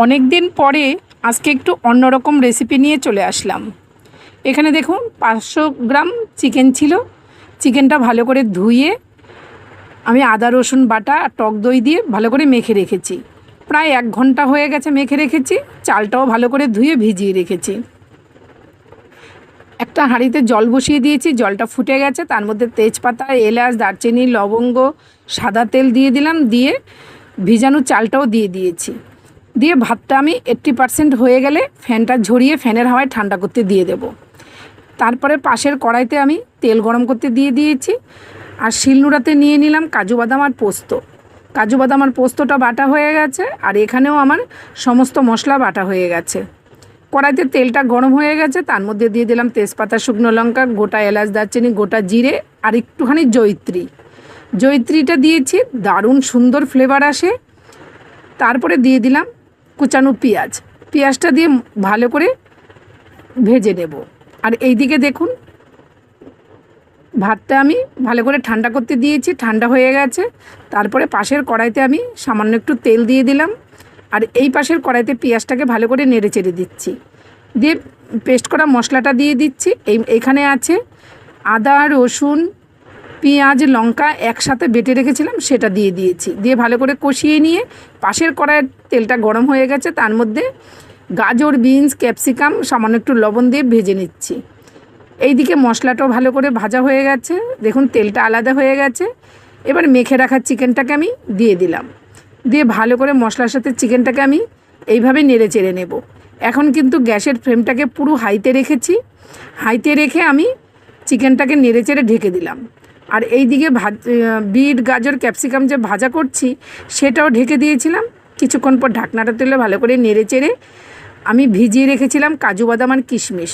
অনেক দিন পরে আজকে একটু অন্যরকম রেসিপি নিয়ে চলে আসলাম। এখানে দেখুন 500 গ্রাম চিকেন ছিল। চিকেনটা ভালো করে ধুয়ে আমি আদা রসুন বাটা আর টক দই দিয়ে ভালো করে মেখে রেখেছি। প্রায় 1 ঘন্টা হয়ে গেছে মেখে রেখেছি। চালটাও ভালো করে ধুয়ে ভিজিয়ে রেখেছি। একটা হাঁড়িতে জল বসিয়ে দিয়েছি, জলটা ফুটে গেছে। তার মধ্যে তেজপাতা, এলাচ, দারচিনি, লবঙ্গ, সাদা তেল দিয়ে দিলাম। দিয়ে ভিজানো চালটাও দিয়ে দিয়েছি। দিয়ে ভাতটা আমি 80% হয়ে গেলে ফ্যানটা ঝরিয়ে ফ্যানের হাওয়ায় ঠান্ডা করতে দিয়ে দেব। তারপরে পাশের কড়াইতে আমি তেল গরম করতে দিয়ে দিয়েছি। আর শিলনোড়াতে নিয়ে নিলাম কাজু বাদাম আর পোস্ত। কাজু বাদাম আর পোস্তটা বাটা হয়ে গেছে। আর এখানেও আমার সমস্ত মশলা বাটা হয়ে গেছে। কড়াইতে তেলটা গরম হয়ে গেছে, তার মধ্যে দিয়ে দিলাম তেজপাতা, শুকনো লঙ্কা, গোটা এলাচ, দারচিনি, গোটা জিরে আর একটুখানি জয়িত্রী। জয়িত্রীটা দিয়েছি, দারুণ সুন্দর ফ্লেভার আসে। তারপরে দিয়ে দিলাম কুচানো পেঁয়াজ। পেঁয়াজটা দিয়ে ভালো করে ভেজে নেব। আর এইদিকে দেখুন ভাতটা আমি ভালো করে ঠান্ডা করতে দিয়েছি, ঠান্ডা হয়ে গেছে। তারপরে পাশের কড়াইতে আমি সামান্য একটু তেল দিয়ে দিলাম। আর এই পাশের কড়াইতে পেঁয়াজটাকে ভালো করে নেড়ে চেড়ে দিচ্ছি। দিয়ে পেস্ট করা মশলাটা দিয়ে দিচ্ছি। এইখানে আছে আদা, রসুন, পেঁয়াজ, লঙ্কা একসাথে বেটে রেখেছিলাম, সেটা দিয়ে দিয়েছি। দিয়ে ভালো করে কষিয়ে নিয়ে পাশের কড়াইয়ের তেলটা গরম হয়ে গেছে, তার মধ্যে গাজর, বিনস, ক্যাপসিকাম সামান্য একটু লবণ দিয়ে ভেজে নিচ্ছি। এইদিকে মশলাটাও ভালো করে ভাজা হয়ে গেছে, দেখুন তেলটা আলাদা হয়ে গেছে। এবার মেখে রাখা চিকেনটাকে আমি দিয়ে দিলাম। দিয়ে ভালো করে মশলার সাথে চিকেনটাকে আমি এইভাবে নেড়ে চেড়ে নেব। এখন কিন্তু গ্যাসের ফ্লেমটাকে পুরো হাইতে রেখেছি। হাইতে রেখে আমি চিকেনটাকে নেড়ে চেড়ে ঢেকে দিলাম। আর এইদিকে বিট, গাজর, ক্যাপসিকাম যে ভাজা করছি সেটাও ঢেকে দিয়েছিলাম। কিছুক্ষণ পর ঢাকনাটা তুলে ভালো করে নেড়ে চেড়ে আমি ভিজিয়ে রেখেছিলাম কাজু বাদাম আর কিশমিশ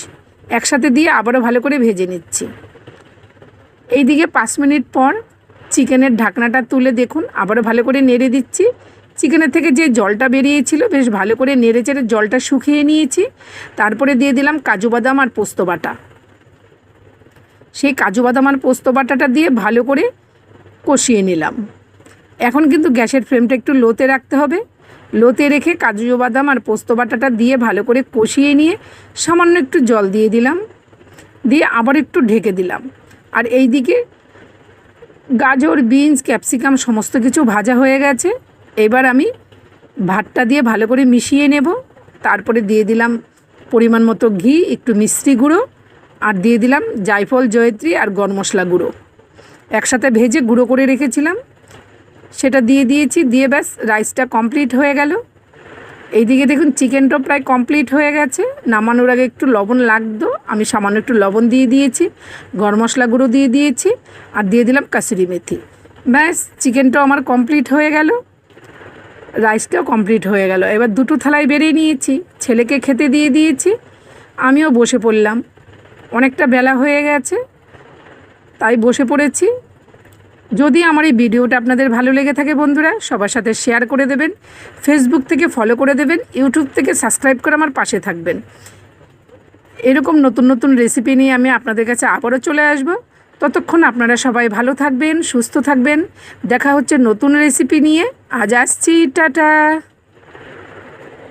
একসাথে দিয়ে আবারও ভালো করে ভেজে নিচ্ছি। এইদিকে 5 মিনিট পর চিকেনের ঢাকনাটা তুলে দেখুন আবারও ভালো করে নেড়ে দিচ্ছি। চিকেনের থেকে যে জলটা বেরিয়েছিল বেশ ভালো করে নেড়ে চেড়ে জলটা শুকিয়ে নিয়েছি। তারপরে দিয়ে দিলাম কাজু বাদাম আর পোস্ত বাটা। সেই কাজু বাদাম আর পোস্ত বাটাটা দিয়ে ভালো করে কষিয়ে নিলাম। এখন কিন্তু গ্যাসের ফ্লেমটা একটু লোতে রাখতে হবে। লোতে রেখে কাজু বাদাম আর পোস্ত বাটাটা দিয়ে ভালো করে কষিয়ে নিয়ে সামান্য একটু জল দিয়ে দিলাম। দিয়ে আবার একটু ঢেকে দিলাম। আর এই দিকে গাজর, বিনস, ক্যাপসিকাম সমস্ত কিছু ভাজা হয়ে গেছে। এবার আমি ভাতটা দিয়ে ভালো করে মিশিয়ে নেব। তারপরে দিয়ে দিলাম পরিমাণ মতো ঘি, একটু মিষ্টি গুঁড়ো আর দিয়ে দিলাম জায়ফল, জয়িত্রী আর গরম মশলা গুঁড়ো একসাথে ভেজে গুঁড়ো করে রেখেছিলাম, সেটা দিয়ে দিয়েছি। দিয়ে ব্যাস রাইসটা কমপ্লিট হয়ে গেল। এইদিকে দেখুন চিকেনটাও প্রায় কমপ্লিট হয়ে গেছে। নামানোর আগে একটু লবণ লাগতো, আমি সামান্য একটু লবণ দিয়ে দিয়েছি, গরম মশলা গুঁড়ো দিয়ে দিয়েছি আর দিয়ে দিলাম কাসুরি মেথি। ব্যাস চিকেনটাও আমার কমপ্লিট হয়ে গেল, রাইসটাও কমপ্লিট হয়ে গেল। এবার দুটো থালায় বেরিয়ে নিয়েছি, ছেলেকে খেতে দিয়ে দিয়েছি, আমিও বসে পড়লাম। অনেকটা বেলা হয়ে গেছে তাই বসে পড়েছি। যদি আমার এই ভিডিওটা আপনাদের ভালো লেগে থাকে বন্ধুরা সবার সাথে শেয়ার করে দেবেন, ফেসবুক থেকে ফলো করে দেবেন, ইউটিউব থেকে সাবস্ক্রাইব করে আমার পাশে থাকবেন। এরকম নতুন নতুন রেসিপি নিয়ে আমি আপনাদের কাছে আবারও চলে আসব। ততক্ষণ আপনারা সবাই ভালো থাকবেন, সুস্থ থাকবেন। দেখা হচ্ছে নতুন রেসিপি নিয়ে। আজ আসছি, টাটা।